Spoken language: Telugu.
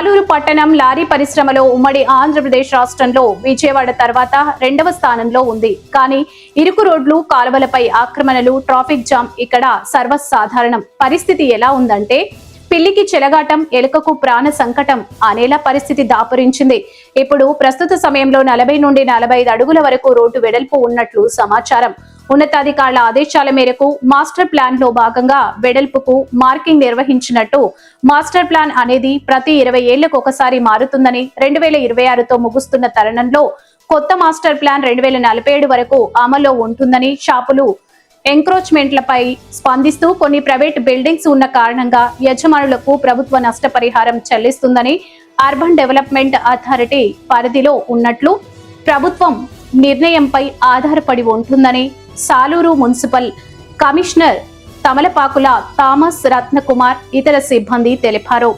సాలూరు పట్టణం లారీ పరిశ్రమలో ఉమ్మడి ఆంధ్రప్రదేశ్ రాష్ట్రంలో విజయవాడ తర్వాత 2వ స్థానంలో ఉంది. కానీ ఇరుకు రోడ్లు, కాలువలపై ఆక్రమణలు, ట్రాఫిక్ జామ్ ఇక్కడ సర్వసాధారణం. పరిస్థితి ఎలా ఉందంటే పిల్లికి చెలగాటం, ఎలుకకు ప్రాణ సంకటం అనేలా పరిస్థితి దాపురించింది. ఇప్పుడు ప్రస్తుత సమయంలో 40 నుండి 45 అడుగుల వరకు రోడ్డు వెడల్పు ఉన్నట్లు సమాచారం. ఉన్నతాధికారుల ఆదేశాల మేరకు మాస్టర్ ప్లాన్ లో భాగంగా వెడల్పుకు మార్కింగ్ నిర్వహించినట్టు. మాస్టర్ ప్లాన్ అనేది ప్రతి 20 ఏళ్లకు ఒకసారి మారుతుందని 2026తో ముగుస్తున్న తరుణంలో కొత్త మాస్టర్ ప్లాన్ 2047 వరకు అమల్లో ఉంటుందని, షాపులు ఎంక్రోచ్మెంట్లపై స్పందిస్తూ కొన్ని ప్రైవేట్ బిల్డింగ్స్ ఉన్న కారణంగా యజమానులకు ప్రభుత్వ నష్టపరిహారం చెల్లిస్తుందని, అర్బన్ డెవలప్మెంట్ అథారిటీ పరిధిలో ఉన్నట్లు ప్రభుత్వం నిర్ణయంపై ఆధారపడి ఉంటుందని Saluru municipal commissioner Tamalapakula Thomas Ratnakumar ఇతర సిబ్బంది తెలిపారు.